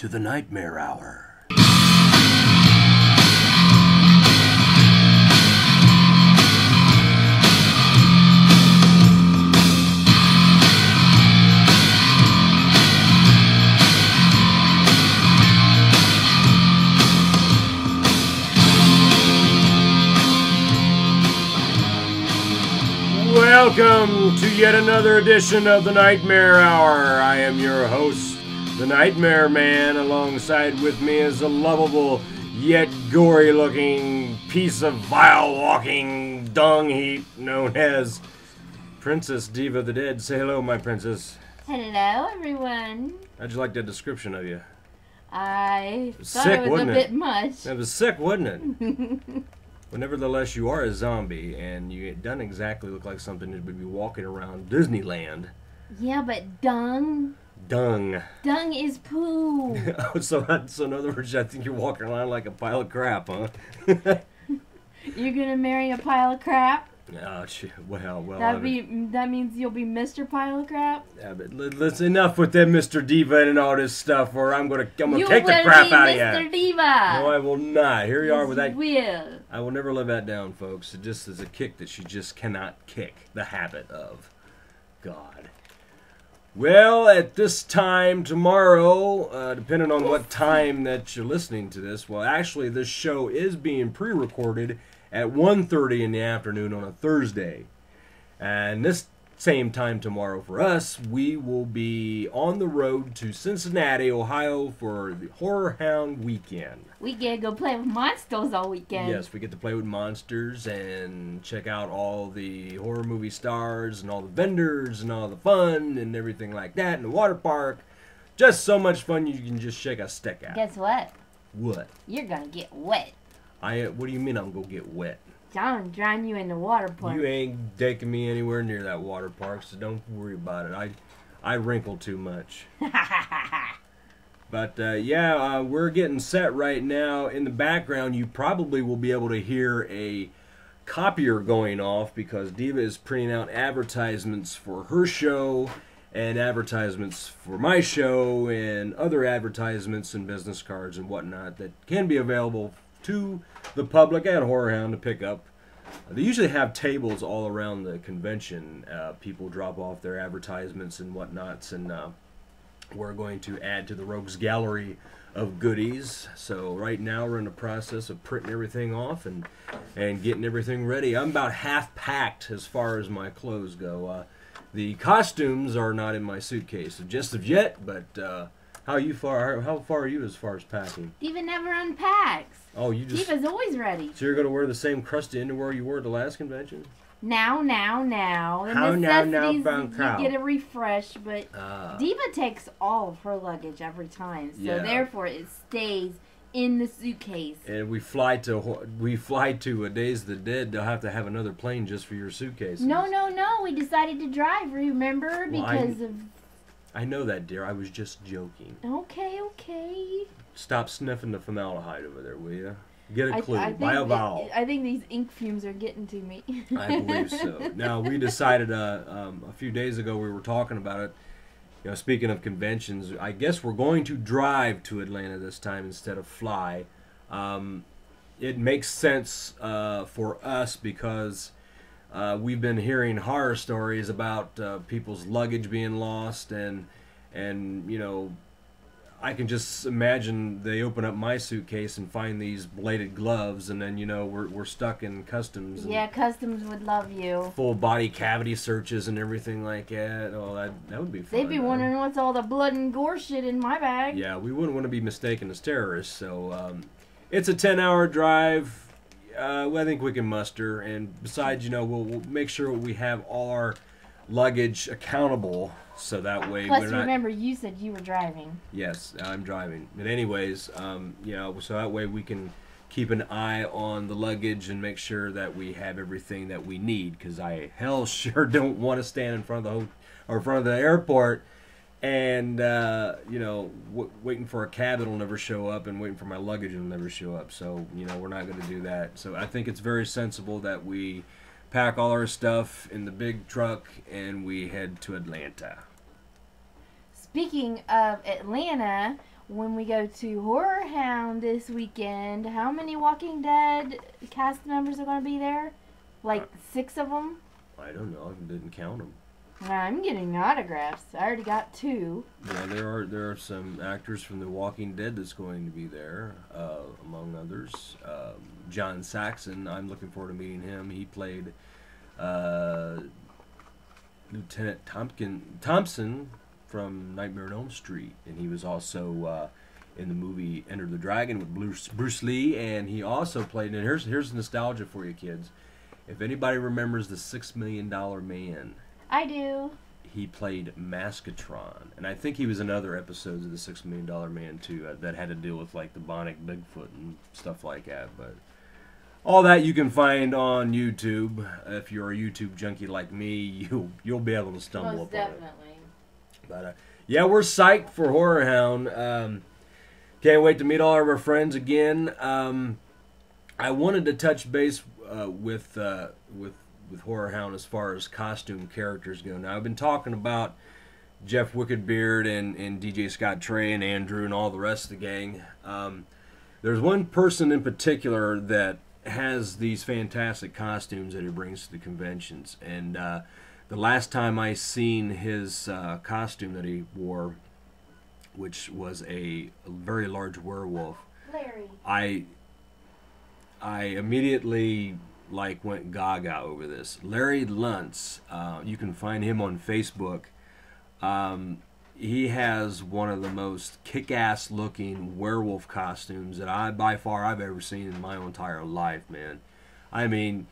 to the Nightmare Hour. Welcome to yet another edition of the Nightmare Hour. I am your host, the Nightmare Man. Alongside with me is a lovable yet gory-looking piece of vile-walking dung heap known as Princess Diva of the Dead. Say hello, my princess. Hello, everyone. How'd you like that description of you? I thought Sick, it was wasn't a it? bit much. It was sick, wasn't it? But nevertheless, you are a zombie, and you don't exactly look like something that would be walking around Disneyland. Yeah, but dung Dung. is poo. Oh, so in other words, I think you're walking around like a pile of crap, huh? You're gonna marry a pile of crap? Oh, well. That means you'll be Mr. Pile of Crap. Yeah, but let's enough with that Mr. Diva and all this stuff, or I'm gonna take the You crap will out be of you. Mr. Diva. No, I will not. Here you are with that. Will. I will never live that down, folks. It just is a kick that she just cannot kick. The habit of God. Well, at this time tomorrow, depending on what time that you're listening to this, well, actually, this show is being pre-recorded at 1:30 in the afternoon on a Thursday. And this same time tomorrow for us, we will be on the road to Cincinnati, Ohio for the Horror Hound Weekend. We get to go play with monsters all weekend. Yes, we get to play with monsters and check out all the horror movie stars and all the vendors and all the fun and everything like that in the water park. Just so much fun you can just shake a stick at. Guess what? What? You're gonna get wet. What do you mean I'm gonna get wet? John drown you in the water park. You ain't taking me anywhere near that water park, so don't worry about it. I wrinkle too much. But we're getting set right now. In the background, you probably will be able to hear a copier going off because Diva is printing out advertisements for her show and advertisements for my show and other advertisements and business cards and whatnot that can be available to the public at Horror Hound to pick up. They usually have tables all around the convention. People drop off their advertisements and whatnots, and we're going to add to the Rogues Gallery of goodies. So right now we're in the process of printing everything off and getting everything ready. I'm about half packed as far as my clothes go. The costumes are not in my suitcase just of yet, but how far are you as far as packing? Diva never unpacks. Oh, you just... Diva's always ready. So you're going to wear the same crusty underwear you wore at the last convention? Now. The How necessities, brown cow? you get a refresh, but Diva takes all of her luggage every time, so therefore it stays in the suitcase. And we fly to Days of the Dead. They'll have to have another plane just for your suitcases. No. We decided to drive, remember? I know that, dear. I was just joking. Okay. Stop sniffing the formaldehyde over there, will you? Get a clue. Buy a think vowel. I think these ink fumes are getting to me. I believe so. Now, we decided a few days ago, we were talking about it. You know, speaking of conventions, I guess we're going to drive to Atlanta this time instead of fly. It makes sense for us because we've been hearing horror stories about people's luggage being lost, and you know, I can just imagine they open up my suitcase and find these bladed gloves, and then, you know, we're stuck in customs. Yeah, customs would love you. Full body cavity searches and everything like that. Oh, that would be fun. They'd be wondering what's all the blood and gore shit in my bag. Yeah, we wouldn't want to be mistaken as terrorists. So it's a 10-hour drive. I think we can muster, and besides, you know, we'll make sure we have all our luggage accountable. So that way Plus, we're not... remember, you said you were driving. Yes, I'm driving. But anyways, you know, so that way we can keep an eye on the luggage and make sure that we have everything that we need. Because I hell sure don't want to stand in front of the airport and you know, waiting for a cab that'll never show up and waiting for my luggage that'll never show up. So, you know, we're not going to do that. So I think it's very sensible that we pack all our stuff in the big truck and we head to Atlanta. Speaking of Atlanta, when we go to Horror Hound this weekend, how many Walking Dead cast members are going to be there? Like 6 of them? I don't know. I didn't count them. I'm getting autographs. I already got 2. Yeah, there are some actors from The Walking Dead that's going to be there, among others. John Saxon, I'm looking forward to meeting him. He played Lieutenant Thompson from Nightmare on Elm Street, and he was also in the movie Enter the Dragon with Bruce Lee, and he also played. And here's nostalgia for you kids. If anybody remembers the $6 Million Man, I do. He played Maskatron, and I think he was in other episodes of the $6 Million Man too that had to deal with like the Bionic Bigfoot and stuff like that. But all that you can find on YouTube. If you're a YouTube junkie like me, you'll be able to stumble Most upon definitely. it. But yeah, we're psyched for Horror Hound. Can't wait to meet all of our friends again. I wanted to touch base with Horror Hound as far as costume characters go. Now, I've been talking about Jeff Wickedbeard and DJ Scott Trey and Andrew and all the rest of the gang. There's one person in particular that has these fantastic costumes that he brings to the conventions. And the last time I seen his costume that he wore, which was a very large werewolf, Larry. I immediately went gaga over this. Larry Luntz, you can find him on Facebook. He has one of the most kick-ass looking werewolf costumes that I've ever seen in my entire life, man. I mean,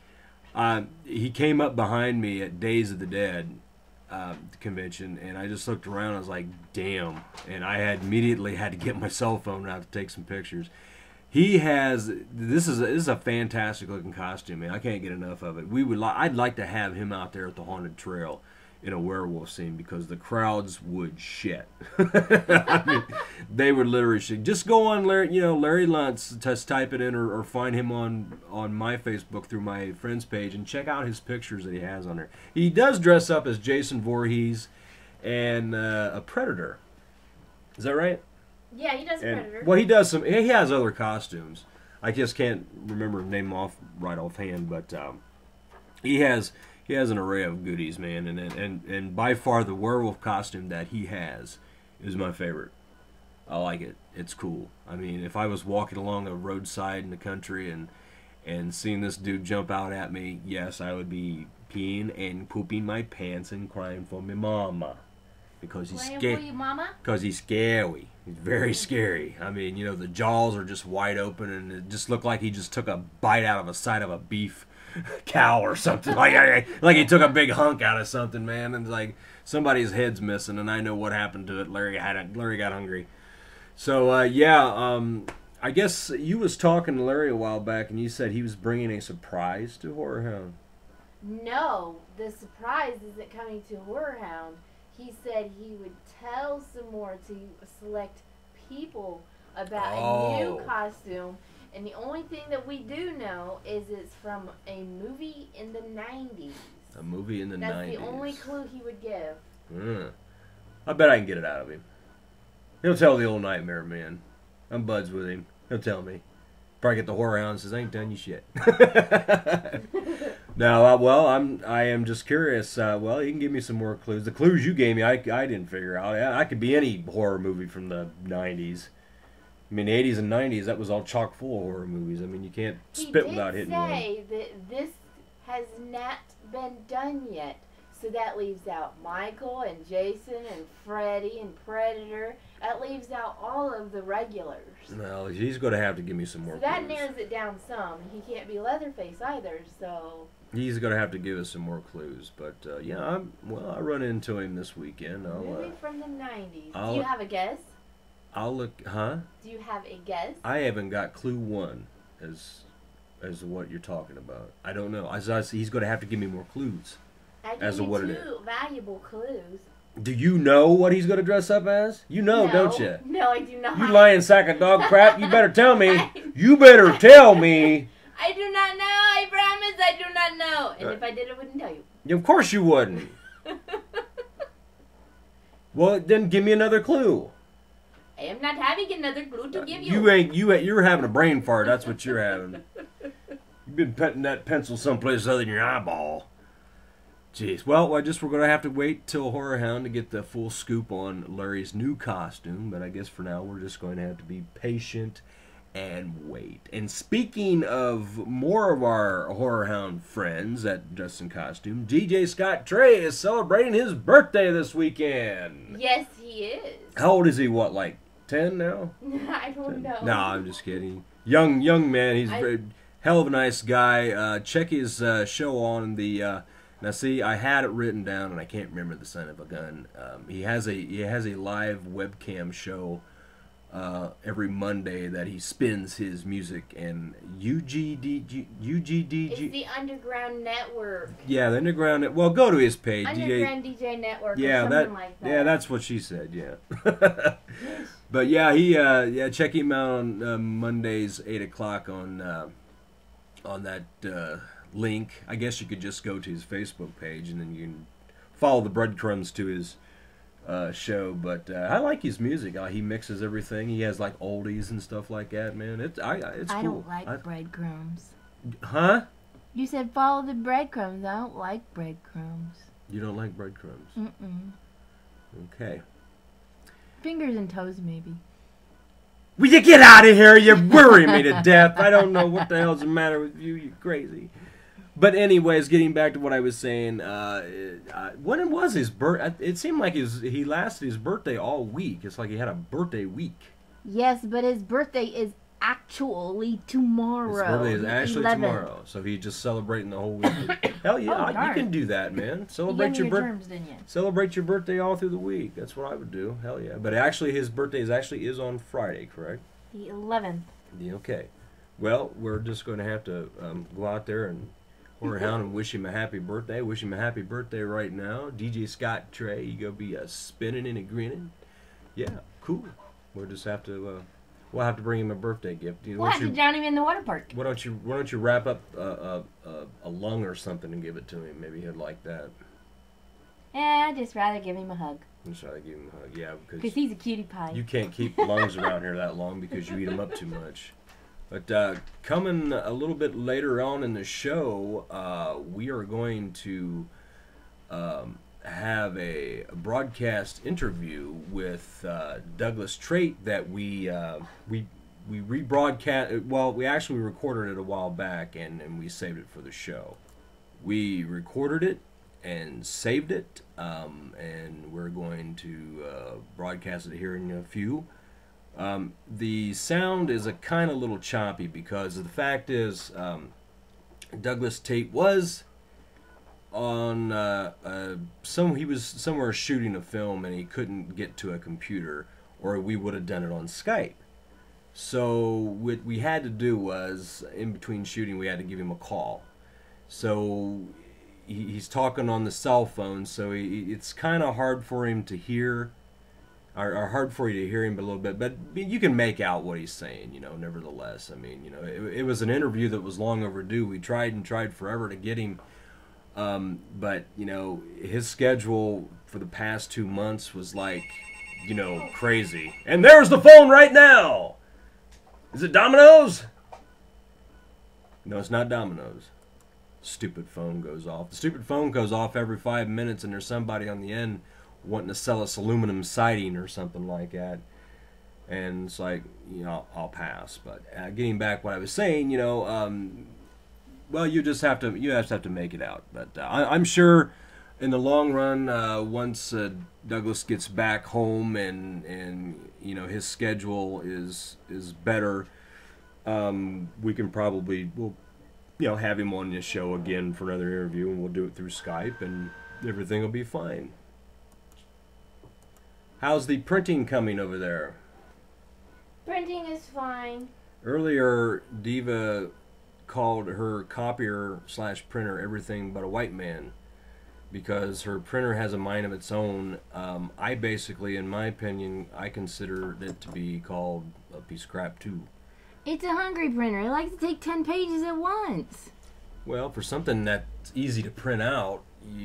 he came up behind me at Days of the Dead convention, and I just looked around and I was like, damn. And I immediately had to get my cell phone out to take some pictures. This is a fantastic looking costume, man. I can't get enough of it. I'd like to have him out there at the Haunted Trail in a werewolf scene, because the crowds would shit. I mean, they would literally shit. Just go on Larry Luntz, just type it in, or find him on my Facebook through my friends page and check out his pictures that he has on there. He does dress up as Jason Voorhees and a Predator. Is that right? Yeah, he does Predator. Well, he does some. He has other costumes. I just can't remember his name offhand, but he has an array of goodies, man. And by far the werewolf costume that he has is my favorite. I like it. It's cool. I mean, if I was walking along a roadside in the country and seeing this dude jump out at me, yes, I would be peeing and pooping my pants and crying for my mama. Because he's scary. Because he's scary. He's very scary. I mean, the jaws are just wide open, and it just looked like he just took a bite out of a side of a beef cow or something. like he took a big hunk out of something, man. And like somebody's head's missing, and I know what happened to it. Larry got hungry. So I guess you was talking to Larry a while back, and you said he was bringing a surprise to Horror Hound. No, the surprise isn't coming to Horror Hound. He said he would tell some more to select people about a new costume. And the only thing that we do know is it's from a movie in the 90s. A movie in the 90s. That's the only clue he would give. I bet I can get it out of him. He'll tell the old Nightmare Man. I'm buds with him. He'll tell me. Probably get the Horror Hound and says, I ain't done you shit. No, I am just curious. He can give me some more clues. The clues you gave me, I didn't figure out. I could be any horror movie from the 90s. I mean, 80s and 90s, that was all chock full of horror movies. I mean, you can't spit without hitting one. He did say that this has not been done yet. So that leaves out Michael and Jason and Freddy and Predator. That leaves out all of the regulars. Well, he's going to have to give me some more clues. That narrows it down some. He can't be Leatherface either, so... He's going to have to give us some more clues. But, I run into him this weekend. Movie from the 90s. Do you have a guess? I'll look, huh? Do you have a guess? I haven't got clue one as what you're talking about. I don't know. He's going to have to give me more clues. I gave you two valuable clues. Do you know what he's going to dress up as? You know, no, don't you? No, I do not. You lying sack of dog crap. You better tell me. You better tell me. I do not know. I promise I do not know. And if I did, I wouldn't tell you. Of course you wouldn't. Well, then give me another clue. I am not having another clue to give you. You're having a brain fart. That's what you're having. You've been putting that pencil someplace other than your eyeball. Jeez. Well, I guess we're going to have to wait till Horror Hound to get the full scoop on Larry's new costume. But I guess for now, we're just going to have to be patient and wait. And speaking of more of our Horror Hound friends at Dressed in Costume, DJ Scott Trey is celebrating his birthday this weekend. Yes, he is. How old is he? What, like 10 now? I don't know. No, I'm just kidding. Young man. He's a hell of a nice guy. Check his show on the... now, see, I had it written down, and I can't remember the son of a gun. He has a live webcam show every Monday that he spins his music, and UGDG. It's the Underground Network. Yeah, the Underground. Well, go to his page. Underground DJ Network. Yeah, or something like that. Yeah, that's what she said. Yeah. But yeah, he check him out on Mondays 8:00 on that link. I guess you could just go to his Facebook page and then you can follow the breadcrumbs to his show. But I like his music. He mixes everything. He has like oldies and stuff like that. Man, it's cool. I don't like breadcrumbs. Huh? You said follow the breadcrumbs. I don't like breadcrumbs. You don't like breadcrumbs? Mm-mm. Okay. Fingers and toes, maybe. Will you get out of here? You worry me to death. I don't know what the hell's the matter with you. You're crazy. But anyways, getting back to what I was saying, when was his birth? It seemed like he lasted his birthday all week. It's like he had a birthday week. Yes, but his birthday is actually tomorrow. His birthday is actually 11th. Tomorrow, so he's just celebrating the whole week. Hell yeah, you can do that, man. Celebrate your birthday. Celebrate your birthday all through the week. That's what I would do. Hell yeah. But actually, his birthday is on Friday, correct? The 11th. Yeah, okay. Well, we're just going to have to go out there and Horror Hound and wish him a happy birthday. Wish him a happy birthday right now. DJ Scott Trey, you go be spinning and a grinning. Yeah, cool. We'll just have to. We'll have to bring him a birthday gift. We'll have to drown him in the water park. Why don't you wrap up a lung or something and give it to him? Maybe he'd like that. I'd just rather give him a hug. Just rather give him a hug, yeah, because he's a cutie pie. You can't keep lungs around here that long because you eat them up too much. But coming a little bit later on in the show, we are going to have a broadcast interview with Douglas Trate that we rebroadcast. Well, we actually recorded it a while back and we saved it for the show. We recorded it and saved it, and we're going to broadcast it here in a few. The sound is a kind of little choppy because the fact is Douglas Tate was on he was somewhere shooting a film and he couldn't get to a computer, or we would have done it on Skype. So what we had to do was, in between shooting, we had to give him a call. So he's talking on the cell phone, so it's kind of hard for him to hear. Or hard for you to hear him a little bit, but you can make out what he's saying, nevertheless. I mean, it was an interview that was long overdue. We tried and tried forever to get him, but, his schedule for the past 2 months was like, crazy. And there's the phone right now! Is it Domino's? No, it's not Domino's. Stupid phone goes off. The stupid phone goes off every 5 minutes and there's somebody on the end wanting to sell us aluminum siding or something like that, and it's like, I'll pass. But getting back what I was saying, well, you just have to make it out. But I'm sure in the long run, once Douglas gets back home and his schedule is better, we can probably have him on this show again for another interview, and we'll do it through Skype, and everything will be fine. How's the printing coming over there? Printing is fine. Earlier, Diva called her copier / printer everything but a white man because her printer has a mind of its own. I basically, in my opinion, I consider it to be called a piece of crap too. It's a hungry printer. It likes to take 10 pages at once. Well, for something that's easy to print out,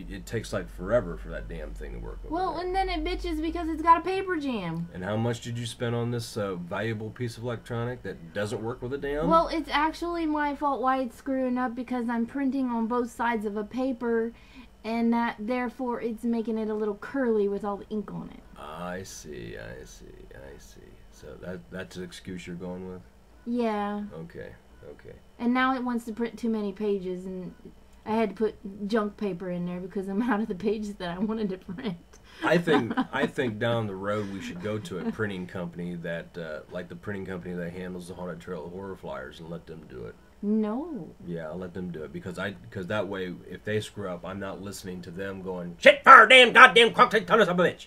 it takes like forever for that damn thing to work. Well, and then it bitches because it's got a paper jam. And how much did you spend on this valuable piece of electronic that doesn't work with a damn? Well, it's actually my fault why it's screwing up because I'm printing on both sides of a paper, and that therefore it's making it a little curly with all the ink on it. I see. So that's an excuse you're going with? Yeah. Okay. And now it wants to print too many pages, and I had to put junk paper in there because I'm out of the pages that I wanted to print. I think down the road we should go to a printing company that, like the printing company that handles the Haunted Trail of Horror flyers, and let them do it. No. Yeah, I'll let them do it because that way if they screw up, I'm not listening to them going shit for damn goddamn cocktail ton of a bitch.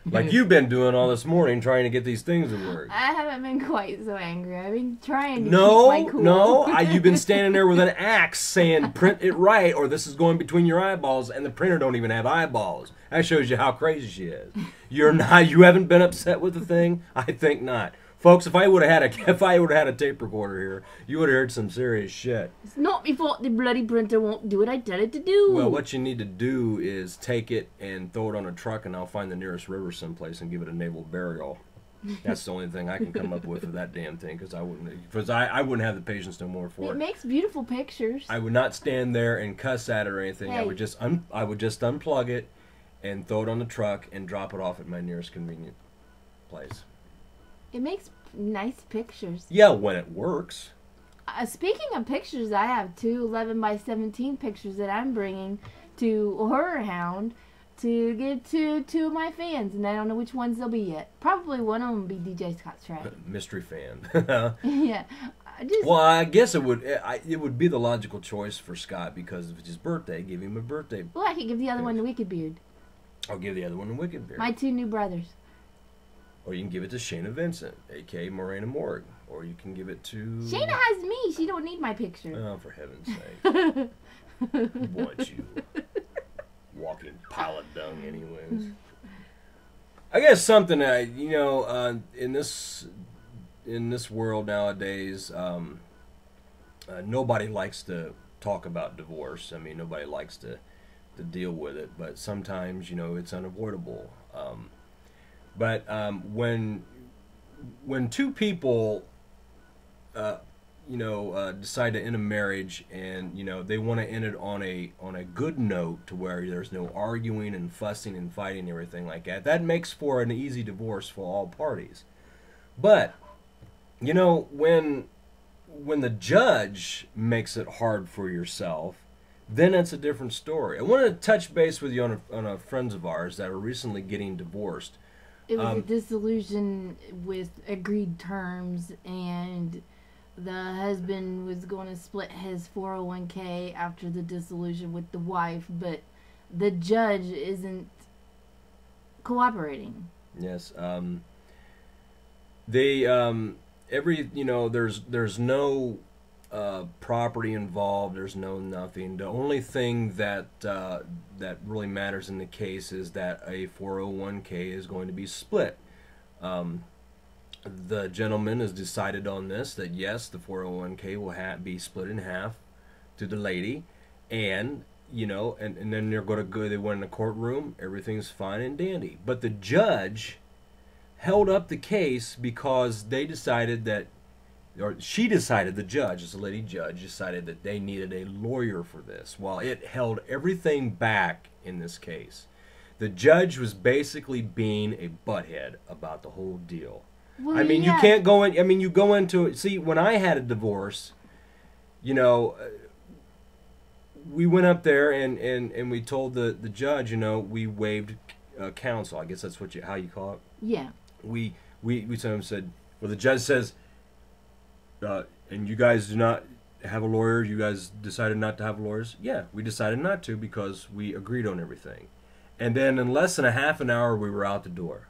Like you've been doing all this morning trying to get these things to work. I haven't been quite so angry. I've been trying to keep my cool. No, you've been standing there with an axe saying print it right or this is going between your eyeballs, and the printer don't even have eyeballs. That shows you how crazy she is. You haven't been upset with the thing? I think not. Folks, if I would have had a tape recorder here, you would have heard some serious shit. It's not my fault the bloody printer won't do what I tell it to do. Well, what you need to do is take it and throw it on a truck, and I'll find the nearest river someplace and give it a naval burial. That's the only thing I can come up with for that damn thing, because I wouldn't have the patience no more for it. It makes beautiful pictures. I would not stand there and cuss at it or anything. Hey. I would just unplug it and throw it on the truck and drop it off at my nearest convenient place. It makes nice pictures. Yeah, when it works. Speaking of pictures, I have 2 11x17 pictures that I'm bringing to Horror Hound to give to 2 of my fans, and I don't know which ones they'll be yet. Probably one of them will be DJ Scott Track. Mystery fan. Yeah. Well, I guess it would be the logical choice for Scott because of his birthday. Give him a birthday. Well, I could give the other one to Wicked Beard. I'll give the other one to Wicked Beard. My 2 new brothers. Or you can give it to Shayna Vincent, a.k.a. Morena Morg. Or you can give it to... Shayna has me. She don't need my picture. Oh, for heaven's sake. Want you. Walking pile of dung anyways. I guess something that, in this world nowadays, nobody likes to talk about divorce. I mean, nobody likes to deal with it. But sometimes, it's unavoidable. But when 2 people, decide to end a marriage, and they want to end it on a good note, to where there's no arguing and fussing and fighting and everything like that, that makes for an easy divorce for all parties. But when the judge makes it hard for yourself, then it's a different story. I want to touch base with you on a friends of ours that are recently getting divorced. It was a dissolution with agreed terms, and the husband was going to split his 401k after the dissolution with the wife, but the judge isn't cooperating. Yes. There's no property involved. There's no nothing. The only thing that really matters in the case is that a 401k is going to be split. The gentleman has decided on this, that yes, the 401k will be split in half to the lady, and and then they're going to go. They went in the courtroom. Everything's fine and dandy. But the judge held up the case because they decided that. Or she decided, the judge, as a lady judge, decided that they needed a lawyer for this. While it held everything back in this case. The judge was basically being a butthead about the whole deal. Well, I mean, yeah. you can't go in, you go into it. See, when I had a divorce, we went up there and we told the judge, we waived counsel. I guess that's how you call it. Yeah. We said, well, the judge says, and you guys do not have a lawyer? You guys decided not to have lawyers? Yeah, we decided not to because we agreed on everything. And then in less than a half an hour, we were out the door.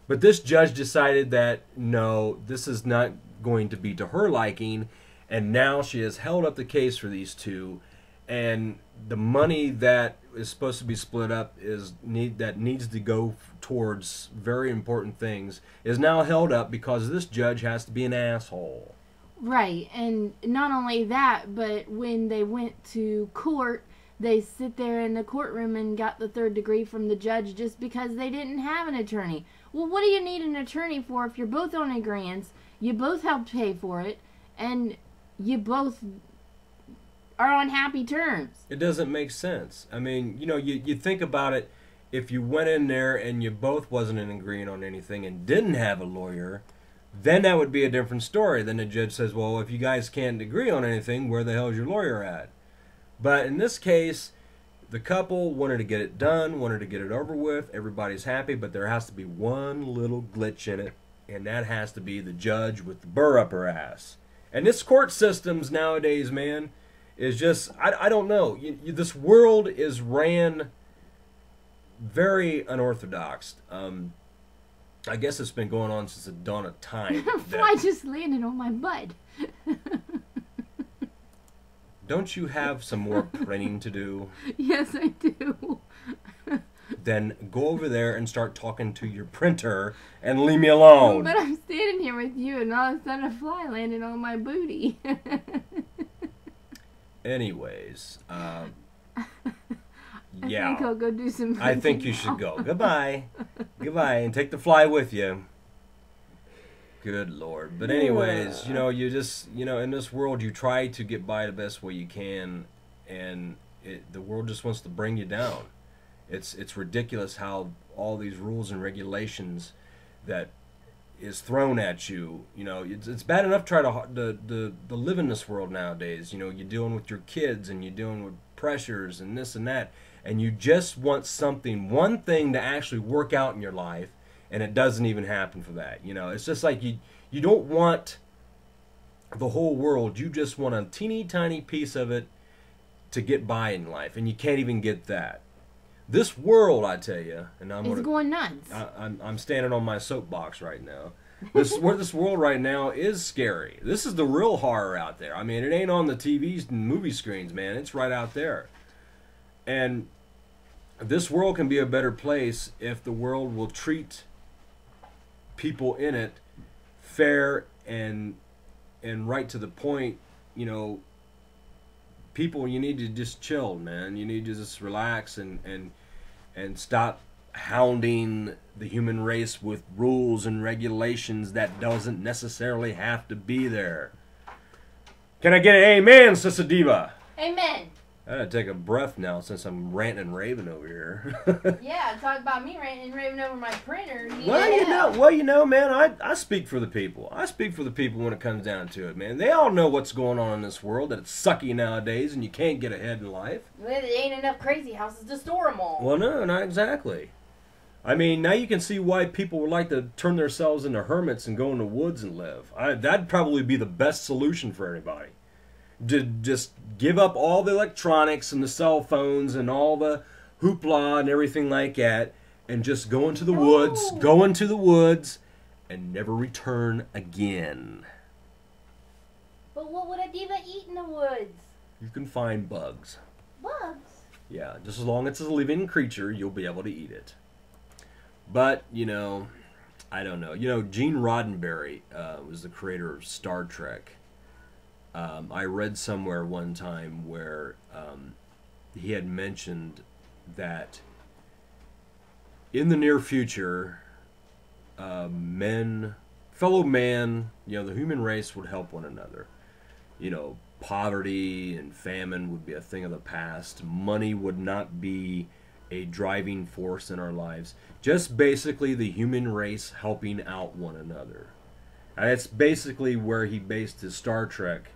But this judge decided that, no, this is not going to be to her liking, and now she has held up the case for these 2, and the money that is supposed to be split up that needs to go towards very important things is now held up because this judge has to be an asshole. Right, and not only that, but when they went to court, they sit there in the courtroom and got the 3rd degree from the judge just because they didn't have an attorney. Well, what do you need an attorney for if you're both on agreements, you both helped pay for it, and you both are on happy terms? It doesn't make sense. I mean, you think about it, if you went in there and you both wasn't in agreeing on anything and didn't have a lawyer, then that would be a different story. Then the judge says, well, if you guys can't agree on anything, where the hell is your lawyer at? But in this case, the couple wanted to get it done, wanted to get it over with, everybody's happy, but there has to be one little glitch in it, and that has to be the judge with the burr up her ass. And this court systems nowadays, man, is just, I don't know. This world is ran very unorthodox. I guess it's been going on since the dawn of time. Fly just landed on my butt. Don't you have some more printing to do? Yes, I do. Then go over there and start talking to your printer and leave me alone. But I'm standing here with you, and all of a sudden a fly landed on my booty. Anyways, I yeah. think I'll go do some. I think you should go. Goodbye. Goodbye, and take the fly with you. Good Lord. But anyways, you just, in this world, you try to get by the best way you can, and the world just wants to bring you down. It's ridiculous how all these rules and regulations that is thrown at you. It's bad enough to try to live in this world nowadays. You're dealing with your kids, and you're dealing with pressures and this and that, and you just want one thing to actually work out in your life, and it doesn't even happen for that. It's just like you don't want the whole world. You just want a teeny tiny piece of it to get by in life, and you can't even get that. This world, I tell you, and it's going nuts. I'm standing on my soapbox right now. This world right now is scary. This is the real horror out there. I mean, it ain't on the TVs and movie screens, man. It's right out there. And this world can be a better place if the world will treat people in it fair and right to the point. People, you need to just chill, man. You need to just relax and stop hounding the human race with rules and regulations that doesn't necessarily have to be there. Can I get an amen, Sister Diva? Amen. I gotta take a breath now since I'm ranting and raving over here. Yeah, talk about me ranting and raving over my printer. Well, man, I speak for the people. I speak for the people when it comes down to it, man. They all know what's going on in this world, that it's sucky nowadays and you can't get ahead in life. Well, there ain't enough crazy houses to store them all. Well, no, not exactly. I mean, now you can see why people would like to turn themselves into hermits and go in the woods and live. That'd probably be the best solution for everybody. To just give up all the electronics and the cell phones and all the hoopla and everything like that, and just go into the woods, and never return again. But what would a diva eat in the woods? You can find bugs. Bugs? Yeah, just as long as it's a living creature, you'll be able to eat it. But, I don't know. Gene Roddenberry was the creator of Star Trek. I read somewhere one time where he had mentioned that in the near future, fellow man, the human race would help one another. Poverty and famine would be a thing of the past. Money would not be a driving force in our lives. Just basically the human race helping out one another. And that's basically where he based his Star Trek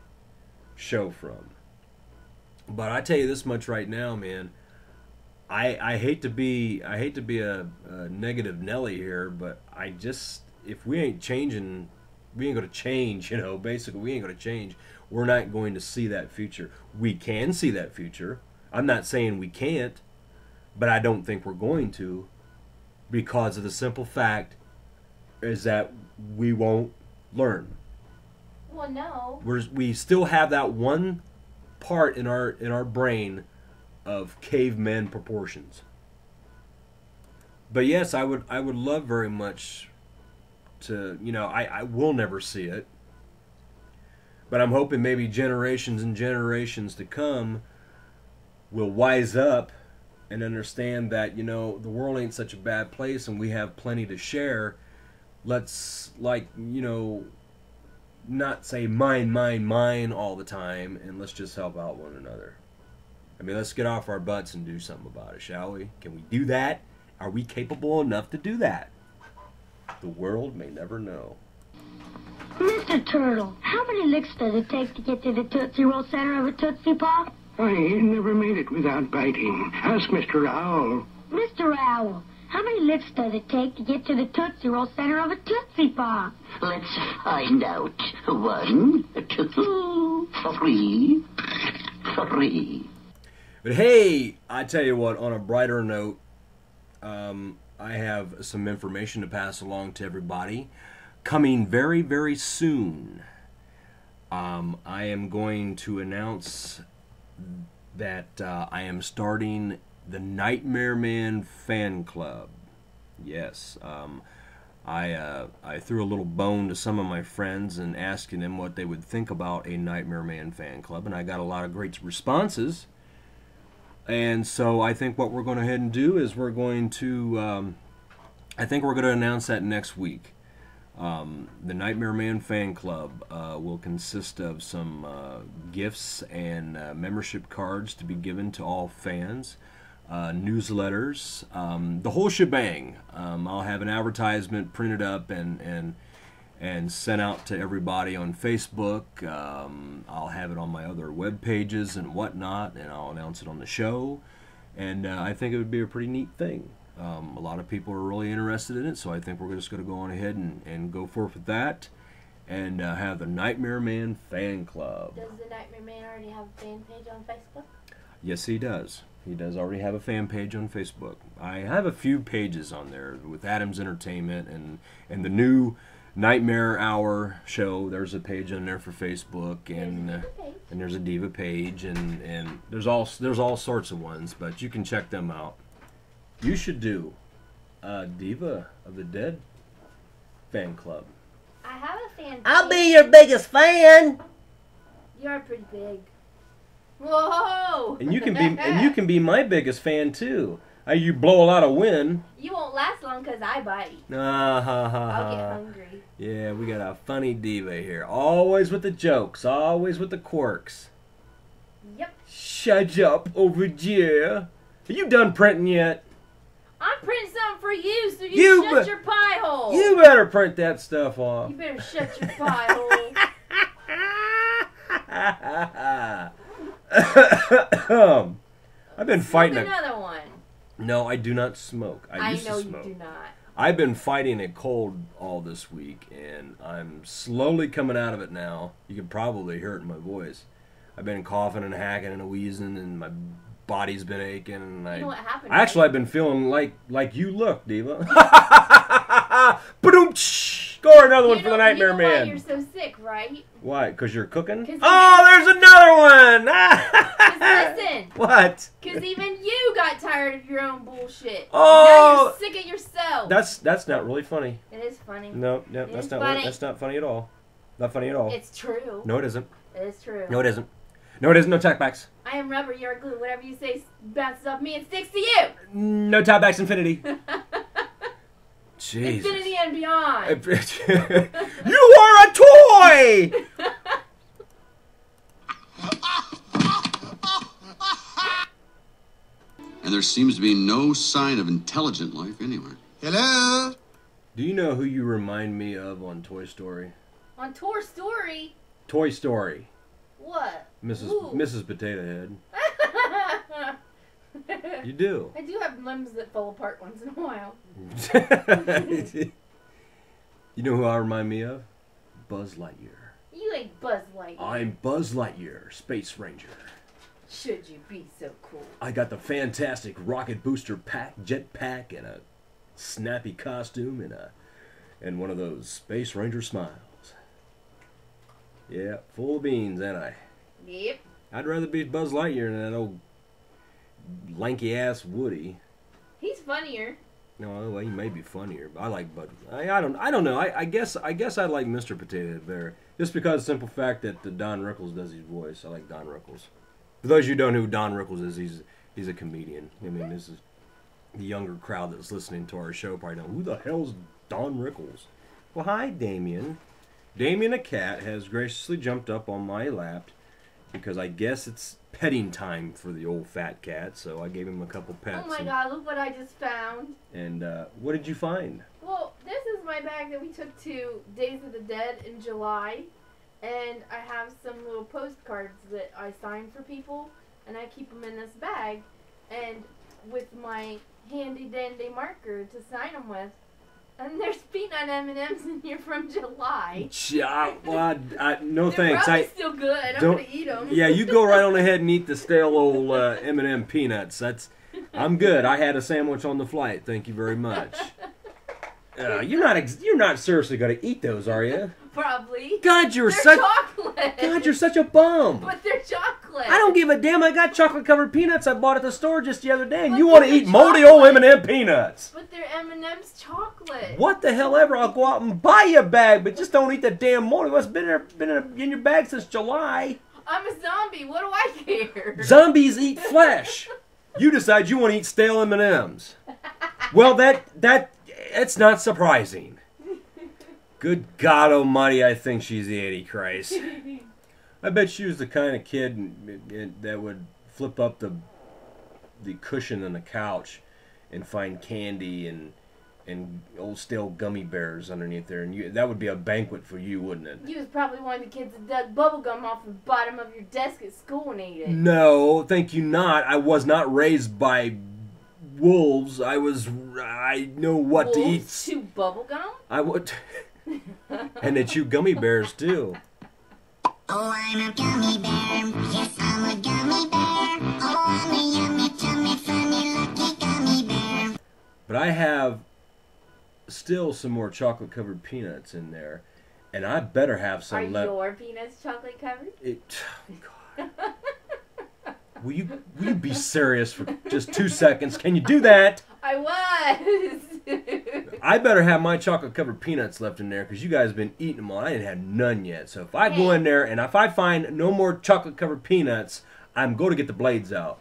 show from. But I tell you this much right now, man. I hate to be a negative Nelly here, but if we ain't changing, we ain't gonna change. Basically we ain't gonna change. We're not going to see that future. We can see that future. I'm not saying we can't, but I don't think we're going to, because of the simple fact is that we won't learn. Well, no. We still have that one part in our brain of caveman proportions. But yes, I would love very much to, I will never see it. But I'm hoping maybe generations and generations to come will wise up and understand that, you know, the world ain't such a bad place and we have plenty to share. Let's, like, you know, not say mine all the time, and let's just help out one another. I mean, let's get off our butts and do something about it, shall we? Can we do that? Are we capable enough to do that? The world may never know. Mr. Turtle, how many licks does it take to get to the Tootsie Roll center of a Tootsie Pop? I never made it without biting. Ask Mr. Owl. Mr. Owl, how many licks does it take to get to the Tootsie Roll center of a Tootsie Pop? Let's find out. 1, 2, 3, 3. But hey, I tell you what, on a brighter note, I have some information to pass along to everybody. Coming very, very soon, I am going to announce that I am starting the Nightmare Man fan club. Yes, I threw a little bone to some of my friends and asking them what they would think about a Nightmare Man fan club, and I got a lot of great responses. And so I think what we're going to head and do is we're going to, I think we're going to announce that next week. The Nightmare Man fan club will consist of some gifts and membership cards to be given to all fans, newsletters, the whole shebang. I'll have an advertisement printed up and sent out to everybody on Facebook. I'll have it on my other web pages and whatnot, and I'll announce it on the show. And I think it would be a pretty neat thing. A lot of people are really interested in it, so I think we're just going to go on ahead and go forth with that and have the Nightmare Man fan club. Does the Nightmare Man already have a fan page on Facebook? Yes, he does. He does already have a fan page on Facebook. I have a few pages on there with Adams Entertainment and the new Nightmare Hour show. There's a page on there for Facebook, and there's a Diva page, and there's all sorts of ones, but you can check them out. You should do a Diva of the Dead fan club. I have a fan page. I'll be your biggest fan. You're pretty big. Whoa! And you can be my biggest fan too. You blow a lot of wind. You won't last long because I bite. I'll get hungry. Yeah, we got a funny Diva here. Always with the jokes. Always with the quirks. Yep. Shut up over there. Are you done printing yet? I'm printing something for you, so you shut your pie hole. You better print that stuff off. You better shut your pie hole. I've been fighting another one. No, I do not smoke. I used know to smoke. You do not. I've been fighting a cold all this week, and I'm slowly coming out of it now. You can probably hear it in my voice. I've been coughing and hacking and wheezing, and my body's been aching. And you know what happened? Actually, I've been feeling like you look, Diva. Score another one for the Nightmare Man. You know why you're so sick, right? Why? Because you're cooking? Oh, there's another one! Listen. What? Because even you got tired of your own bullshit. Oh! Now you're sick of yourself. That's not really funny. It is funny. No, that's not funny at all. Not funny at all. It's true. No, it isn't. It is true. No, it isn't. No, it isn't. No tackbacks. I am rubber, you're glue. Whatever you say bounces off me and sticks to you. No tackbacks, infinity. Jesus. Infinity and beyond. You are a toy! And there seems to be no sign of intelligent life anywhere. Hello? Do you know who you remind me of on Toy Story? On Toy Story? Toy Story. What? Mrs. Potato Head. You do. I do have limbs that fall apart once in a while. You know who I remind me of? Buzz Lightyear. You ain't Buzz Lightyear. I'm Buzz Lightyear, Space Ranger. Should you be so cool? I got the fantastic rocket booster jetpack, and a snappy costume, and one of those Space Ranger smiles. Yeah, full of beans, ain't I? Yep. I'd rather be Buzz Lightyear than that old lanky ass Woody. He's funnier. No, well, he may be funnier, but I like Bud. I don't know. I guess I like Mr. Potato Head better, just because of the simple fact that Don Rickles does his voice. I like Don Rickles. For those of you who don't know who Don Rickles is, he's a comedian. I mean, this is the younger crowd that's listening to our show probably know, who the hell's Don Rickles? Well, hi, Damien. Damien, a cat, has graciously jumped up on my lap because I guess it's petting time for the old fat cat, so I gave him a couple pets. Oh my God, look what I just found. And what did you find? Well, this is my bag that we took to Days of the Dead in July. And I have some little postcards that I signed for people. And I keep them in this bag. And with my handy dandy marker to sign them with. And there's peanut M&Ms in here from July. Well, no They're thanks. probably still good. I'm going to eat them. Yeah, you go right on ahead and eat the stale old M&M peanuts. I'm good. I had a sandwich on the flight. Thank you very much. You're not seriously going to eat those, are you? Probably. God, they're chocolate. God, you're such a bum. But they're chocolate. I don't give a damn. I got chocolate-covered peanuts I bought at the store just the other day, and But you want to eat moldy old M&M peanuts. But they're M&M's chocolate. What the hell ever? I'll go out and buy you a bag, but just don't eat the damn moldy. What's been in your bag since July? I'm a zombie. What do I care? Zombies eat flesh. You decide you want to eat stale M&Ms. Well, that's not surprising. Good God Almighty, I think she's the Antichrist. I bet she was the kind of kid that would flip up the cushion on the couch and find candy and old stale gummy bears underneath there, and that would be a banquet for you, wouldn't it? You was probably one of the kids that dug bubblegum off the bottom of your desk at school and ate it. No, thank you not. I was not raised by wolves. I know what Wolves to eat. chew bubblegum? I would. And they chew gummy bears too. Oh, I'm a gummy bear. Yes, I'm a gummy bear. Oh, I'm a yummy, tummy, funny, lucky gummy bear. But I have still some more chocolate-covered peanuts in there, and I better have some left. Are your peanuts chocolate covered? God. Will you be serious for just 2 seconds? Can you do that? I was. I better have my chocolate-covered peanuts left in there because you guys have been eating them all. I didn't have none yet. So if I go in there and if I find no more chocolate-covered peanuts, I'm going to get the blades out.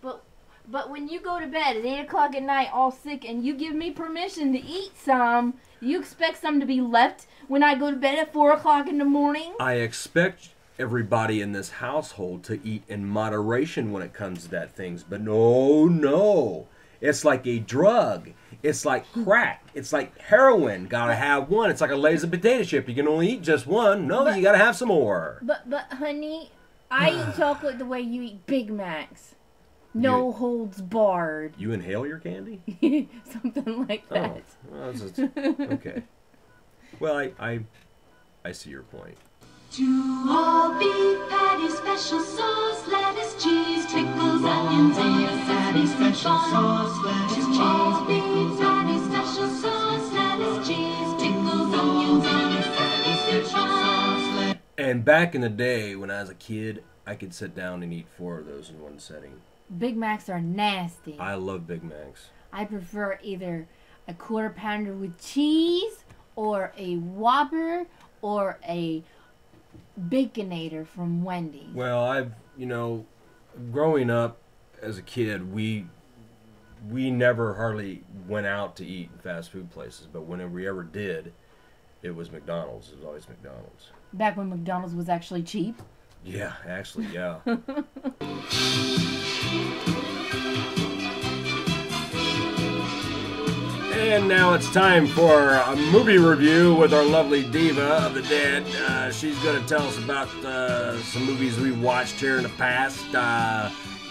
But when you go to bed at 8 o'clock at night all sick and you give me permission to eat some, you expect some to be left when I go to bed at 4 o'clock in the morning? I expect everybody in this household to eat in moderation when it comes to that things. But no. It's like a drug. It's like crack. It's like heroin. Gotta have one. It's like a Lay's of potato chip. You can only eat just one. No, you gotta have some more. But honey, I eat chocolate the way you eat Big Macs. No holds barred. You inhale your candy? Something like that. Oh, okay. Well, I see your point. To all beef patty, special sauce, lettuce, cheese, pickles, onions, and patty, special sauce, lettuce, cheese. To all beef patty, special sauce, lettuce, cheese, pickles, onions, and patty, special sauce. And back in the day, when I was a kid, I could sit down and eat 4 of those in one setting. Big Macs are nasty. I love Big Macs. I prefer either a quarter pounder with cheese or a Whopper or a Baconator from Wendy's. Well, growing up as a kid, we never hardly went out to eat in fast food places, but whenever we ever did, it was McDonald's. It was always McDonald's. Back when McDonald's was actually cheap. Yeah, actually, yeah. And now it's time for a movie review with our lovely diva of the dead. She's going to tell us about some movies we watched here in the past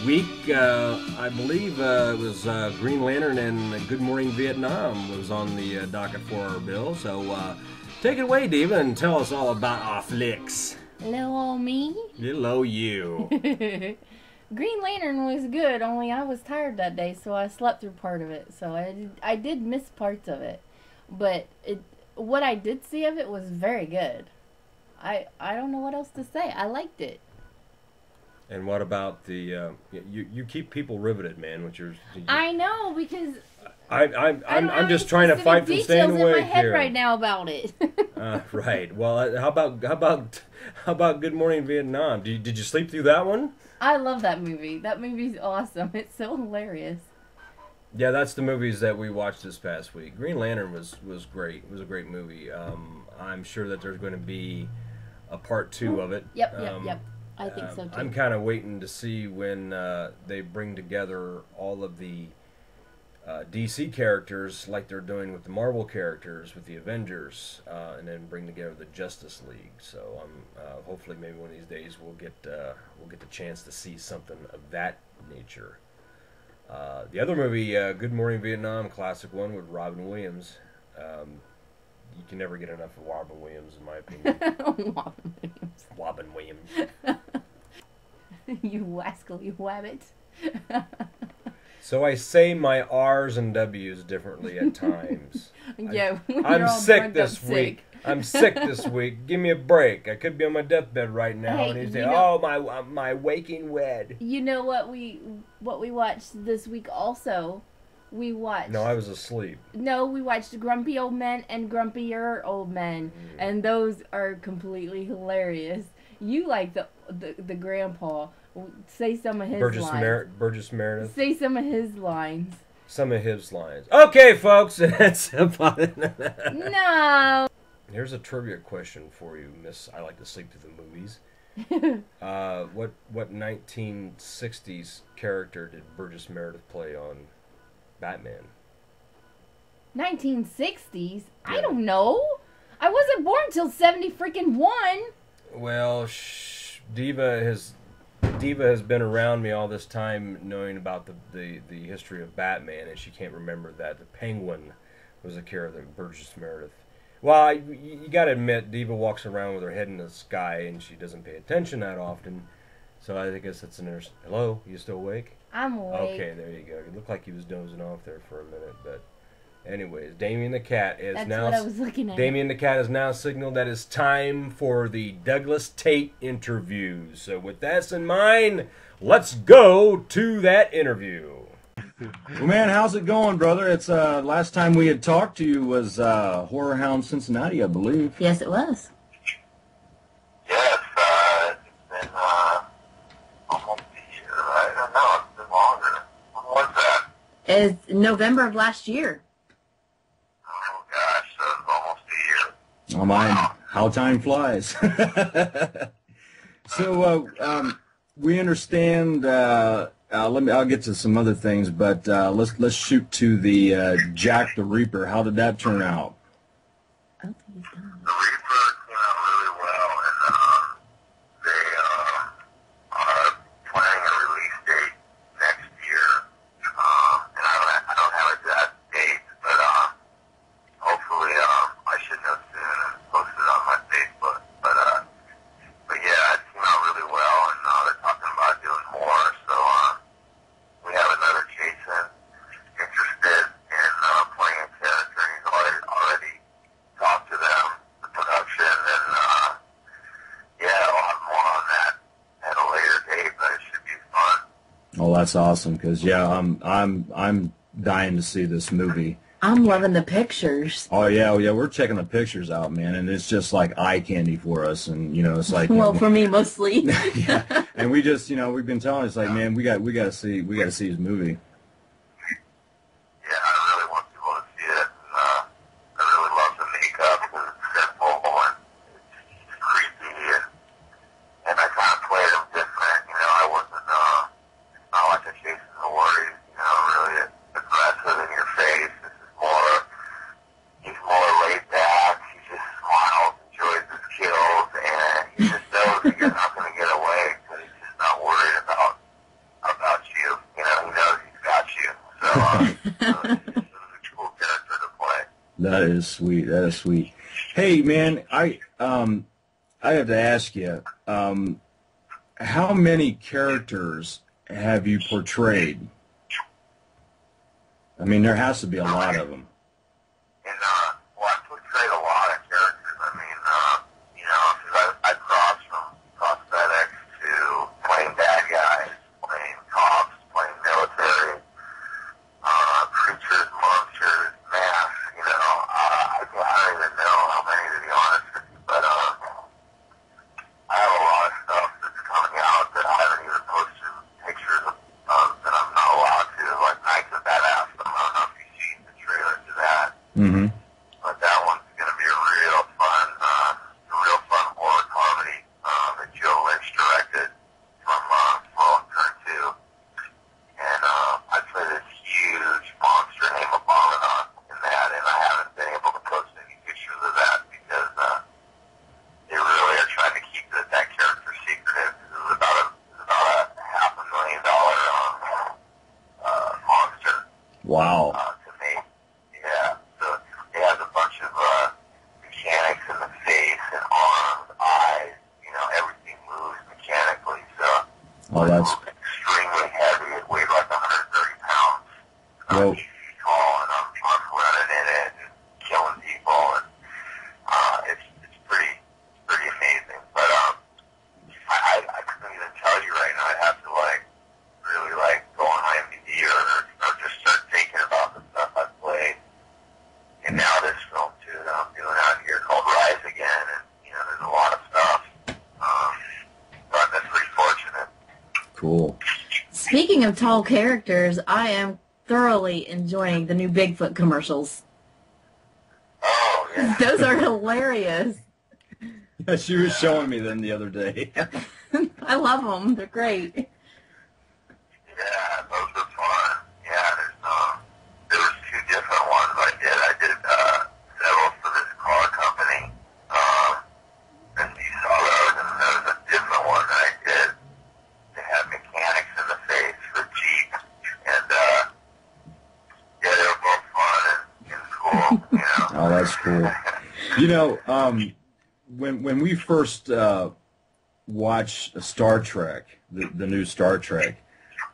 week. I believe it was Green Lantern and Good Morning Vietnam was on the docket for our bill. So take it away, diva, and tell us all about our flicks. Little old me. Little old you. Green Lantern was good, only I was tired that day, so I slept through part of it. So I did miss parts of it. But what I did see of it was very good. I don't know what else to say. I liked it. And what about the you keep people riveted, man, with your I know, because I'm just trying to fight from staying awake in my head here right now about it. Right. Well, how about Good Morning Vietnam? Did you sleep through that one? I love that movie. That movie's awesome. It's so hilarious. Yeah, that's the movies that we watched this past week. Green Lantern was great. It was a great movie. I'm sure that there's going to be a part 2 of it. Yep. I think so too. I'm kind of waiting to see when they bring together all of the DC characters like they're doing with the Marvel characters, with the Avengers, and then bring together the Justice League. So hopefully maybe one of these days we'll get the chance to see something of that nature. The other movie, Good Morning Vietnam, classic one with Robin Williams. You can never get enough of Robin Williams, in my opinion. Robin Williams. You rascal, you wabbit. So I say my R's and W's differently at times. Yeah, I'm sick this week. I'm sick this week. Give me a break. I could be on my deathbed right now, Hey, and he'd say, you know- "Oh, my waking wed." You know what we watched this week also? We watched. No, I was asleep. No, we watched Grumpy Old Men and Grumpier Old Men, and those are completely hilarious. You like the grandpa. Say some of his lines. Burgess Meredith. Say some of his lines. Some of his lines. Okay, folks, that's about it. No. Here's a trivia question for you, Miss. I like to sleep through the movies. What 1960s character did Burgess Meredith play on Batman? 1960s? I don't know. I wasn't born till 70 freaking 1. Well, Diva has been around me all this time, knowing about the history of Batman, and she can't remember that the Penguin was a character of Burgess Meredith. Well, you got to admit, Diva walks around with her head in the sky, and she doesn't pay attention that often. So I guess that's an interesting. Hello, you still awake? I'm awake. Okay, there you go. It looked like he was dozing off there for a minute, but anyways, Damien the Cat is That's now. what I was looking at. Damien the Cat has now signaled that it's time for the Douglas Tate interview. So with that in mind, let's go to that interview. Well, man, how's it going, brother? It's last time we had talked to you was Horror Hound Cincinnati, I believe. Yes, it was. Yes, it's been almost a year, right? No, it's been longer. When was that? It's November of last year. Oh, gosh, so it's almost a year. Oh, my, how time flies. So, we understand. I'll get to some other things, but let's shoot to the Jack the Reaper. How did that turn out? The Reaper came out really well, and they are planning a release date next year. And I don't have an exact date, but hopefully I should know soon and post it on my Facebook. But yeah, it came out really well, and they're talking about doing more. So we have another Jason interested in playing a character. He's already talked to them, the production, and yeah, I'll have more on that at a later date. But it should be fun. Oh, that's awesome. Because yeah, I'm dying to see this movie. I'm loving the pictures. Oh yeah, we're checking the pictures out, man, and it's just like eye candy for us, and it's like Well, for me mostly. yeah, and we just we've been telling it's like, man, we got to see his movie. Yeah, I really want people to see it. And, I really love the makeup because it's simple and it's creepy, and I kind of played him different. I wasn't not like a Jason Voorhees, really aggressive in your face. This is he's more laid back. He just smiles, enjoys his kills, and he just knows that you're not going to get away because he's just not worried about you. He knows he's got you. So this is a cool character to play. That is sweet. That is sweet. Hey, man, I have to ask you, how many characters have you portrayed? I mean, there has to be a lot of them. And, well, I portrayed a lot of characters. I mean, because I crossed from prosthetics to playing bad guys, playing cops, playing military, creatures, monsters, masks, I don't even know how many, to be honest Mm-hmm. But that one's going to be a real fun horror comedy that Joe Lynch directed from Slow Turn 2. And I play this huge monster named Abominant in that, and I haven't been able to post any pictures of that because they really are trying to keep that character secretive. It was about a $500,000 monster. Wow. To make. Yeah. So it has a bunch of mechanics in the face and arms, eyes. You know, everything moves mechanically. So Oh, that's it's extremely heavy. It weighs like 130 pounds. Whoa. 8 feet tall, and I'm running in it and killing people, and it's pretty amazing. But I couldn't even tell you right now. I'd have to really go on IMDb or just start thinking about the stuff I've played. And now this film too that I'm doing out here called Rise Again, and there's a lot of stuff. But that's pretty fortunate. cool. Speaking of tall characters, I am thoroughly enjoying the new Bigfoot commercials. Oh yeah. Those are hilarious. Yeah, she was showing me them the other day. I love them. They're great. Yeah, those are fun. Yeah, there was 2 different ones I did. I did several for this car company. And you saw those, and there was a different one that I did that had mechanics in the face for Jeep. And yeah, they were both fun and cool. Oh, that's cool. When we first watched Star Trek, the new Star Trek,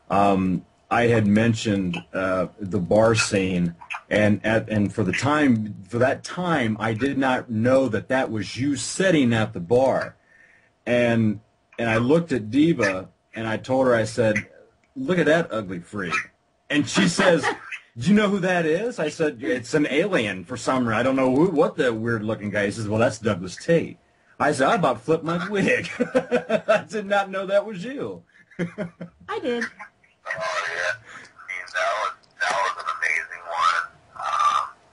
I had mentioned the bar scene, and for that time, I did not know that was you sitting at the bar, and I looked at Diva, and I told her, I said, "Look at that ugly freak," and she says, "Do you know who that is?" I said, "It's an alien for some reason. I don't know what the weird-looking guy is." He says, "Well, that's Douglas Tate." I said, "I about flipped my wig." I did not know that was you. I did. Oh yeah, I mean that was an amazing one.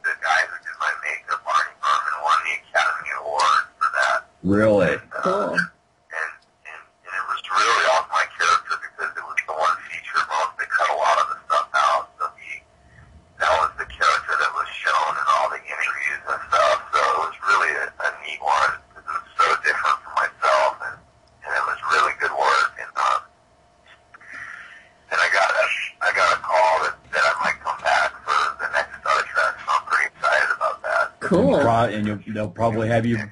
The guy who did my makeup, Arnie Berman, won the Academy Award for that. Really? Cool. And it was really off my character because it was the one feature most. They cut a lot of the stuff out, so that was the character that was shown in all the interviews and stuff. So it was really a neat one because it was so different from myself, and it was really good work. And I got a call that I might come back for the next Star Trek, so I'm pretty excited about that. Cool. And they'll probably have you.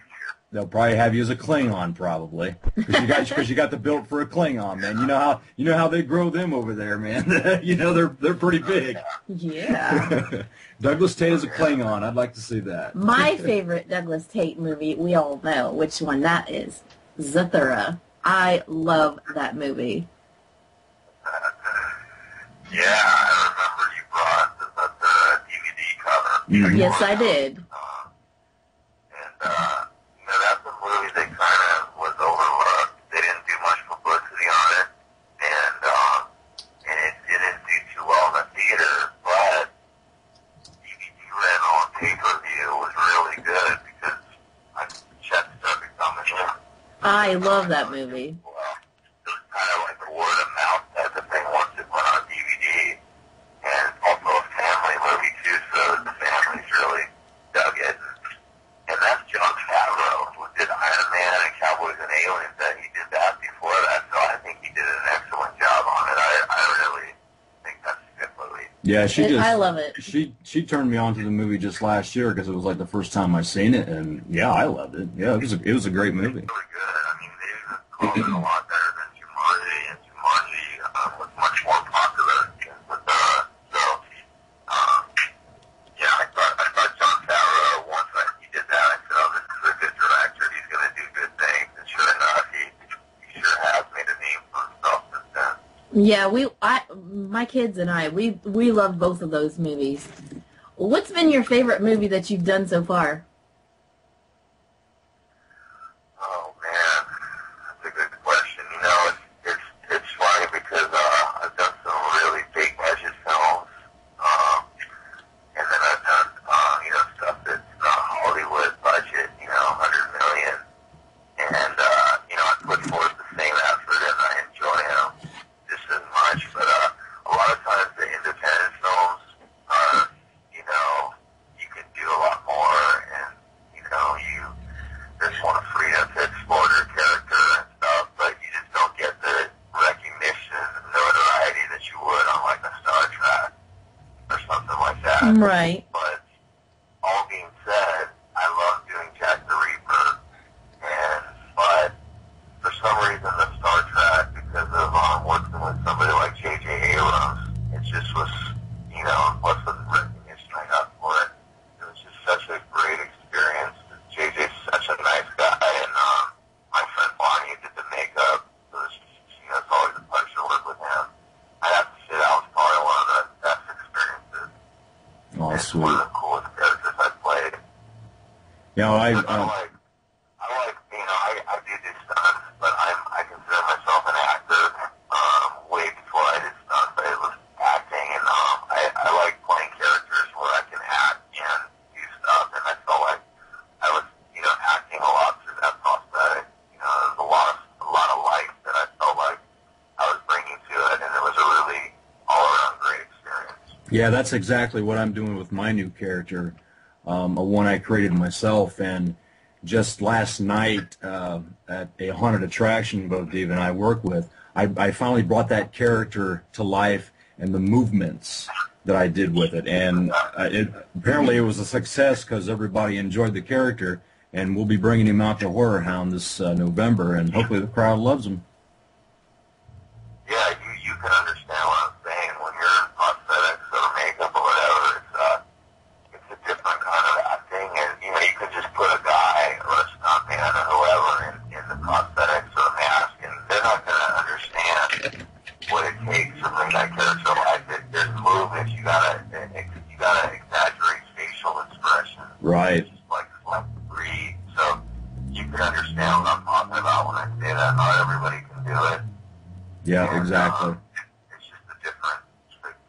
They'll probably have you as a Klingon, probably, because you got the built for a Klingon, man. You know how they grow them over there, man. They're pretty big. Yeah. Douglas Tate is a Klingon. I'd like to see that. My favorite Douglas Tate movie, we all know which one that is, Zathura. I love that movie. Yeah, I remember you brought the DVD cover. Mhm. Yes, I did. That's a movie that kind of was overlooked. They didn't do much publicity on it, and it didn't do too well in the theater, but DVD rental and pay-per-view was really good because I checked started coming in. I love that movie. Well, it was kind of like a word-of-mouth type of thing once it went on DVD, and also a family movie too, so the families really dug it. And that's John Favreau, who did Iron Man and Cowboys and Aliens. That he did that before that, so I think he did an excellent job on it. I really think that's a good movie. Yeah, I love it. She turned me on to the movie just last year because it was like the first time I seen it, and yeah, I loved it. Yeah, it was a great movie. Really good. I mean, they even called it a lot better than Jumanji, and Jumanji was much more popular. Yeah, I thought John Favreau, once he did that, I said, oh, this is a good director. He's going to do good things. And sure enough, he sure has made a name for himself since then. Yeah, my kids and I, we love both of those movies. What's been your favorite movie that you've done so far? Oh, man, that's a good question. It's funny because I've done some really big budget films, and then I've done, that. Right. But all being said, I love doing Jack the Reaper, but for some reason the Star Trek, because of working with somebody like J.J. Abrams, it just was, plus the recognition I got for it, it was just such a great experience. J.J.'s such a nice guy, and my friend Bonnie did the makeup, so it's always a pleasure to work with him. I have to say that was probably one of the best experiences. Oh, It's sweet. one of the coolest characters I've played. I I do stunts, but I consider myself an actor. Way before I did stunts, I was acting, and I like playing characters where I can act and do stuff. And I felt like I was, acting a lot through that prosthetic. There's a lot of life that I felt like I was bringing to it, and it was a really all-around great experience. Yeah, that's exactly what I'm doing with my new character, a one I created myself. And just last night at a haunted attraction both Dave and I work with, I finally brought that character to life and the movements that I did with it. And apparently it was a success because everybody enjoyed the character, and we'll be bringing him out to Horror Hound this November, and hopefully the crowd loves him. Yeah, you can understand what I'm saying. When you're in prosthetics or makeup or whatever, it's a different kind of acting, and you can just put a guy or a stuntman or whoever in the prosthetics or a mask, and they're not going to understand what it takes to bring that character to life. There's movements you gotta exaggerate facial expression. Right. Just like breathe. So you can understand what I'm talking about when I say that. Not everybody can do it. Yeah, And, exactly. It's just kind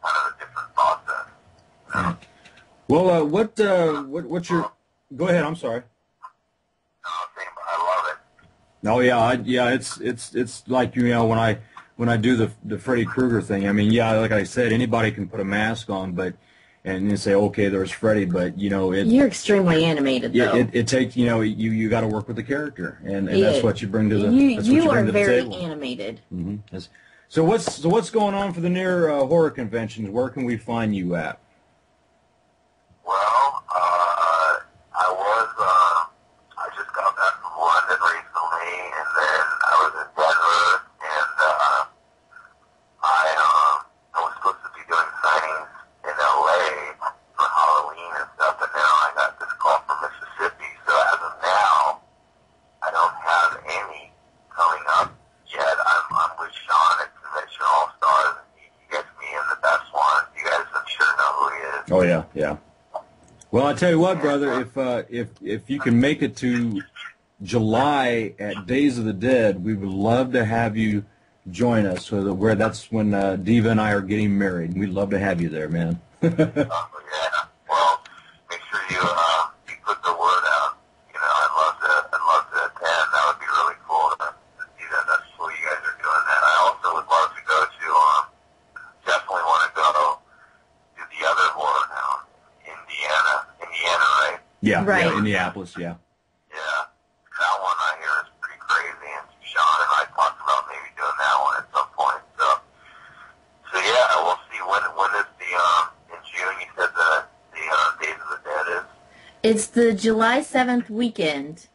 of a different process. Well, what's your? Go ahead. I'm sorry. No, I'm saying, but I love it. Oh yeah, it's like when I do the Freddy Krueger thing. I mean, yeah, like I said, anybody can put a mask on, and you say, okay, there's Freddy, but you're extremely animated though. It takes you got to work with the character, and that's what you bring to the. That's what you bring are to the very table. animated. Mm-hmm. Yes. So what's going on for the near horror conventions? Where can we find you at? Well, I just got back from London recently, and then I was in Denver, and I was supposed to be doing signings in LA for Halloween and stuff, and now I got this call from Mississippi, so as of now, I don't have any coming up yet. I'm with Sean at Convention All Stars. He gets me in the best one. You guys, I'm sure, know who he is. Oh yeah. Well, I tell you what, brother, if you can make it to July at Days of the Dead, we would love to have you join us. That's when Diva and I are getting married. We'd love to have you there, man. Yeah. Well, make sure you put the word out. I'd love to attend. That would be really cool to see that. That's cool. You guys are doing that. I also would love to go to. Definitely want to go to the other horror town, Indiana, right? Yeah, Right. Yeah, Indianapolis, yeah. Yeah. That one I hear is pretty crazy, and Sean and I talked about maybe doing that one at some point. So yeah, we'll see. When is in June? You said the Days of the Dead is. It's the July 7th weekend,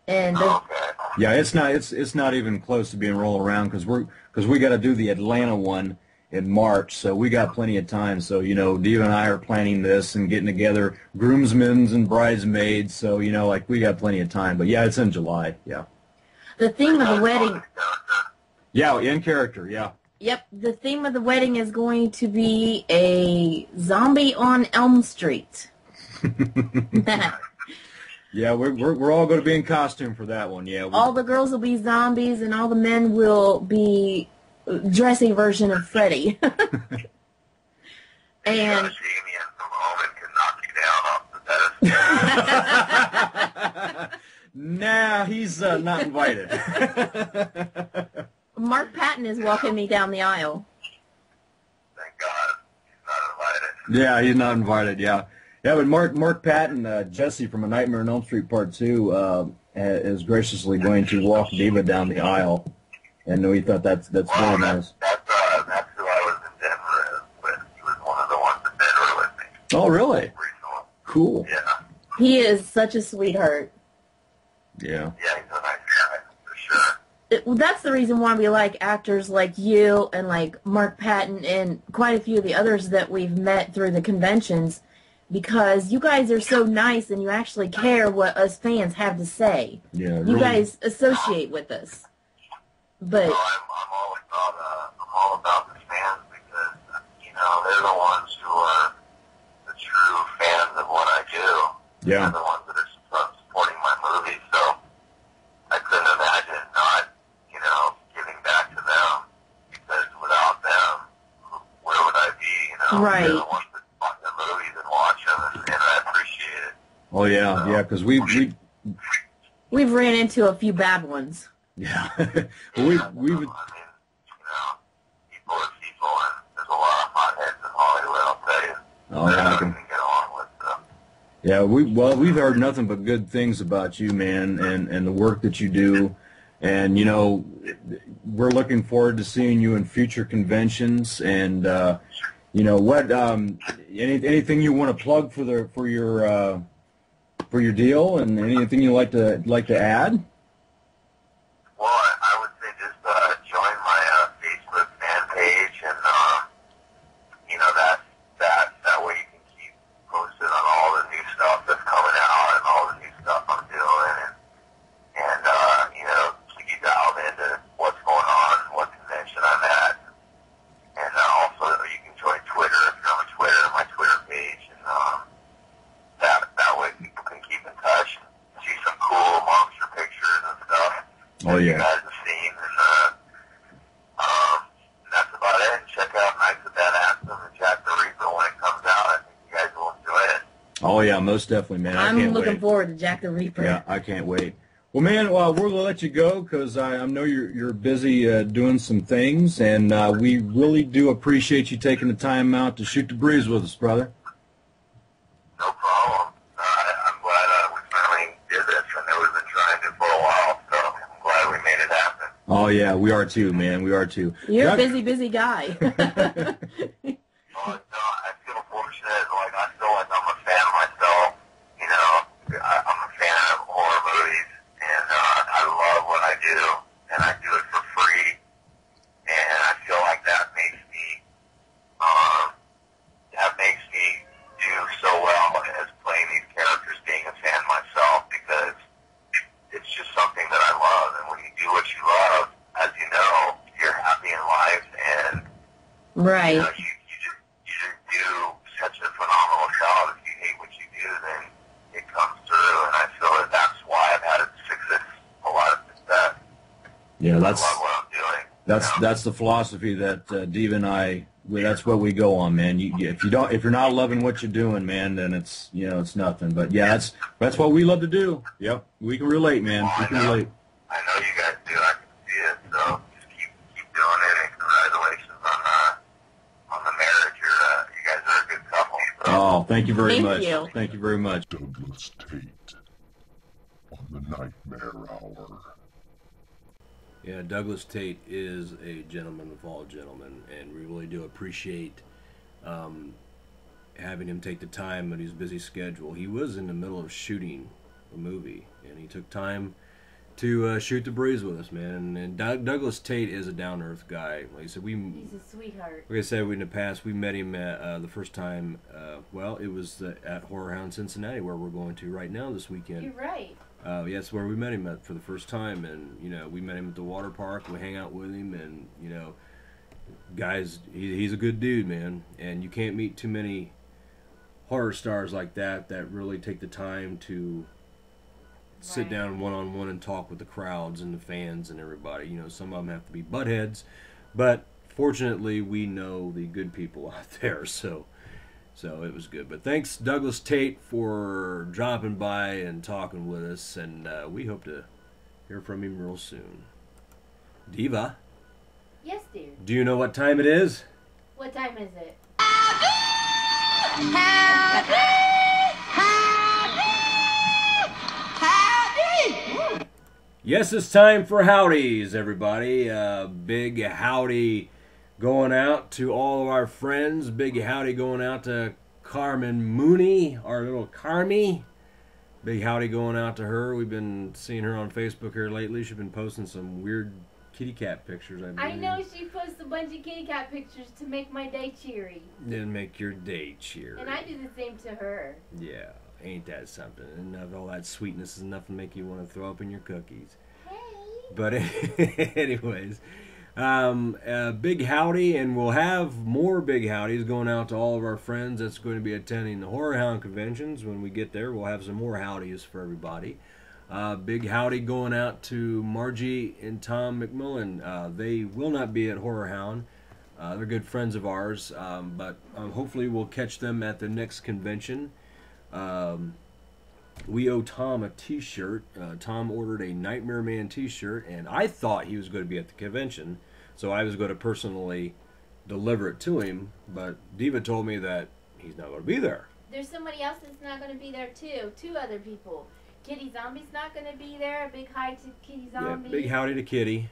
and Okay. Yeah, it's not even close to being rolled around because we got to do the Atlanta one in March, so we got plenty of time. So Diva and I are planning this and getting together, groomsmen and bridesmaids. So we got plenty of time. But yeah, it's in July. Yeah. the theme of the wedding. Yeah, in character. Yeah. Yep, the theme of the wedding is going to be a zombie on Elm Street. Yeah, we're all going to be in costume for that one. Yeah. All the girls will be zombies, and all the men will be dressy version of Freddy. And Jamie and some Omen can knock you down off the pedestal. Nah, he's not invited. Mark Patton is walking me down the aisle. Thank God he's not invited. Yeah, he's not invited. Yeah, but Mark Patton, Jesse from A Nightmare on Elm Street Part 2, is graciously going to walk Diva down the aisle, and we thought that's Well, very nice. That's who I was in Denver with. He was one of the ones in Denver with me. Oh, really? recently. Cool. Yeah. He is such a sweetheart. Yeah. Yeah, he's a nice guy, for sure. Well, that's the reason why we like actors like you and like Mark Patton and quite a few of the others that we've met through the conventions, because you guys are so nice and you actually care what us fans have to say. Yeah. You Really. guys associate with us. But I'm all about the fans because, you know, they're the ones who are the true fans of what I do. Yeah. They're the ones that are supporting my movies, so I couldn't imagine not, you know, giving back to them, because without them, where would I be, you know? Right. They're the ones that watch the movies and watch them, and I appreciate it. Oh, yeah. Yeah, because we've ran into a few bad ones. yeah. we I mean, you know, people are people, and there's a lot of hotheads in Hollywood, I'll tell you. Oh, yeah, I that can- can get along with them. Yeah, we've heard nothing but good things about you, man, and the work that you do, and you know, we're looking forward to seeing you in future conventions. And you know what? Anything you want to plug for your deal, and anything you like to add? Well, I would say just join my Facebook fan page, and you know, that way you can keep posted on all the new stuff that's coming out and all the new stuff I'm doing, and you know, keep you dialed into what's going on, what convention I'm at, and also you can join Twitter if you're on Twitter, my Twitter page, and that way people can keep in touch, see some cool monster pictures and stuff. Oh, that yeah. You guys have seen, and that's about it. Check out Knights of Bad Anthem and Jack the Reaper when it comes out. I think you guys will enjoy it. Oh yeah, most definitely, man. I I'm can't looking wait. forward to Jack the Reaper. Yeah, I can't wait. Well, man, we're gonna let you go because I know you're busy doing some things, and we really do appreciate you taking the time out to shoot the breeze with us, brother. No problem. I'm glad we finally did this. I know we've been trying to for a while, so I'm glad we made it happen. Oh yeah, we are too, man. We are too. You're a Doug- busy guy. No, I feel fortunate. Like, I feel like I'm a fan myself. You know, I'm a fan of horror movies, and I love what I do, and I do it for free. And I feel like that makes me do so well as playing these characters, being a fan myself, because it's just something that I love. And when you do what you love, as you know, you're happy in life, and Right. you know, you just do such a phenomenal job. If you hate what you do, then it comes through, and I feel that that's why I've had a lot of success. Yeah, I love what I'm doing. that's the philosophy that Diva and I. That's what we go on, man. If you're not loving what you're doing, man, then it's nothing. But yeah, that's what we love to do. Yep, we can relate, man. We can relate. I know you guys do. I can see it. So just keep doing it, and congratulations on the marriage. You guys are a good couple. So. Oh, thank you very Thank much. you. Thank you very much. Douglas Tate on the Nightmare Hour. Yeah, Douglas Tate is a gentleman of all gentlemen, and we really do appreciate having him take the time on his busy schedule. He was in the middle of shooting a movie, and he took time to shoot the breeze with us, man. And Douglas Tate is a down-to-earth guy. Like I said, He's a sweetheart. like I said, in the past, we met him at the first time. It was at Horror Hound Cincinnati, where we're going to right now this weekend. You're right. Yeah, that's where we met him at for the first time, and we met him at the water park. We hang out with him, and guys, he's a good dude, man. And you can't meet too many horror stars like that really take the time to sit down one-on-one and talk with the crowds and the fans and everybody. Some of them have to be buttheads, but fortunately, we know the good people out there, so it was good. But thanks, Douglas Tate, for dropping by and talking with us, and we hope to hear from him real soon. Diva, Yes, dear. do you know what time it is? What time is it? Yes, it's time for howdies, everybody. Big howdy going out to all of our friends. Big howdy going out to Carmen Mooney, our little Carmi. Big howdy going out to her. We've been seeing her on Facebook here lately. She's been posting some weird kitty cat pictures. I know she posts a bunch of kitty cat pictures to make my day cheery. Then make your day cheery. And I do the same to her. Yeah, ain't that something? And all that sweetness is enough to make you want to throw up in your cookies. Hey. But anyways, big howdy, and we'll have more big howdies going out to all of our friends that's going to be attending the Horror Hound conventions. When we get there, we'll have some more howdies for everybody. Big howdy going out to Margie and Tom McMillan. They will not be at Horror Hound. They're good friends of ours, but hopefully we'll catch them at the next convention. We owe Tom a t-shirt. Tom ordered a Nightmare Man t-shirt, and I thought he was going to be at the convention, so I was going to personally deliver it to him, but Diva told me that he's not going to be there. There's somebody else that's not going to be there too. 2 other people. Kitty Zombie's not going to be there. A big hi to Kitty Zombie. Yeah, big howdy to Kitty.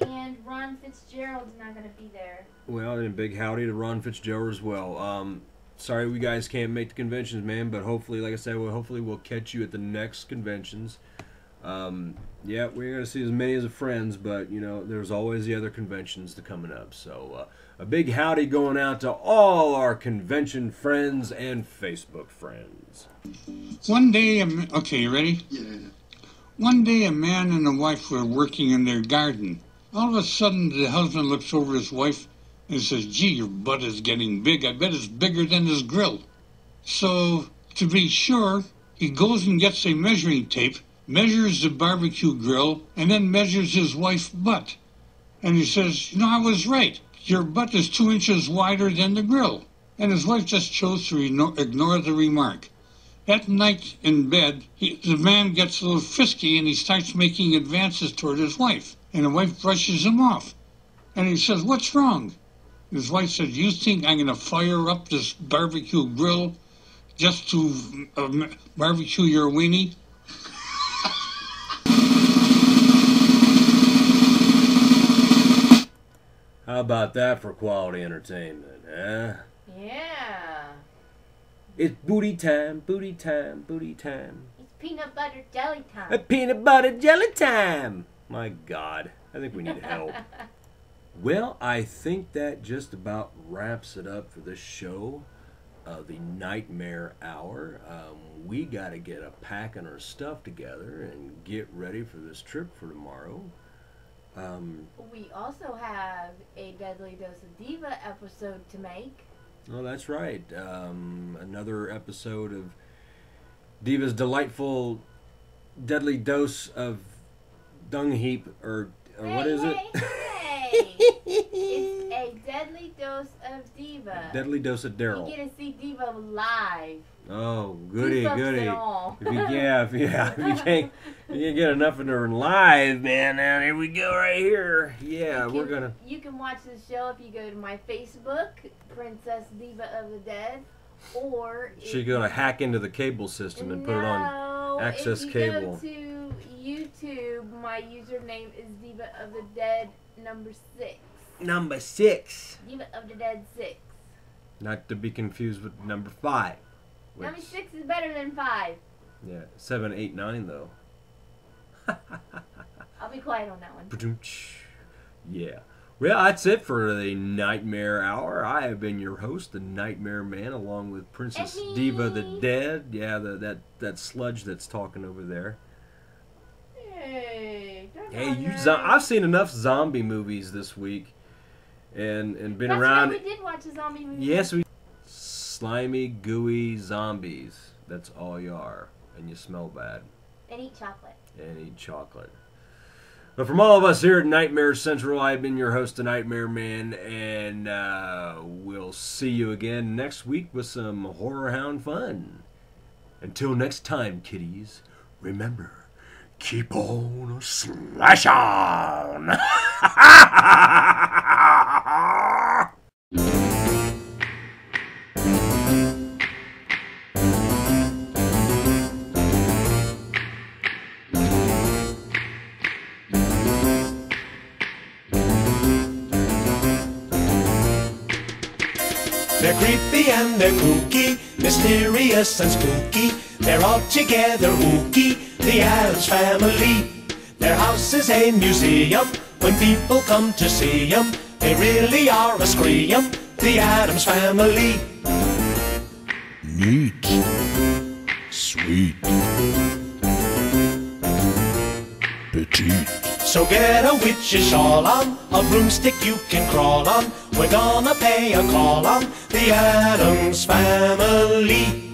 And Ron Fitzgerald's not going to be there. Well, and big howdy to Ron Fitzgerald as well. Sorry we guys can't make the conventions, man, but hopefully, like I said, hopefully we'll catch you at the next conventions. Yeah, we're going to see as many as the friends, but, you know, there's always the other conventions to coming up. So, a big howdy going out to all our convention friends and Facebook friends. One day, okay, you ready? Yeah. One day a man and a wife were working in their garden. All of a sudden, the husband looks over his wife and says, "Gee, your butt is getting big. I bet it's bigger than his grill." So, to be sure, he goes and gets a measuring tape, measures the barbecue grill, and then measures his wife's butt. And he says, "You know, I was right. Your butt is 2 inches wider than the grill." And his wife just chose to ignore the remark. At night in bed, the man gets a little frisky and he starts making advances toward his wife. And the wife brushes him off. And he says, "What's wrong?" His wife said, "You think I'm going to fire up this barbecue grill just to barbecue your weenie?" How about that for quality entertainment, eh? Yeah. It's booty time, booty time, booty time. It's peanut butter jelly time. A peanut butter jelly time! My God, I think we need help. Well, I think that just about wraps it up for this show, the Nightmare Hour. We got to get a packing our stuff together and get ready for this trip for tomorrow. We also have a Deadly Dose of Diva episode to make. Oh, that's right. Another episode of Diva's delightful Deadly Dose of Dung Heap, or what is it? It's a Deadly Dose of Diva. Deadly Dose of Daryl. You get to see Diva live. Oh, goody, Goosebumps goody. and all. If you can't get enough of her live, man, now here we go right here. Yeah, You can watch the show if you go to my Facebook, Princess Diva of the Dead, or She's gonna hack into the cable system and put it on access if you cable. go to YouTube, my username is Diva of the Dead number 6. Number 6. Diva of the Dead 6. Not to be confused with number 5. Number 6 is better than 5. Yeah, 7, 8, 9 though. I'll be quiet on that one. Yeah. Well, that's it for the Nightmare Hour. I have been your host, the Nightmare Man, along with Princess Diva the Dead. Yeah, that sludge that's talking over there. Hey, I've seen enough zombie movies this week, and been That's around. Right, we did watch a zombie movie. Yes, we. Slimy, gooey zombies. That's all you are, and you smell bad. And eat chocolate. And eat chocolate. But from all of us here at Nightmare Central, I've been your host, the Nightmare Man, and we'll see you again next week with some Horror Hound fun. Until next time, kiddies, remember, keep on slash on! They're creepy and they're kooky, mysterious and spooky. They're all together ooky, the Addams Family. Their house is a museum. When people come to see 'em, they really are a scream, the Addams Family. Neat. Sweet. Petite. So get a witch's shawl on, a broomstick you can crawl on. We're gonna pay a call on the Addams Family.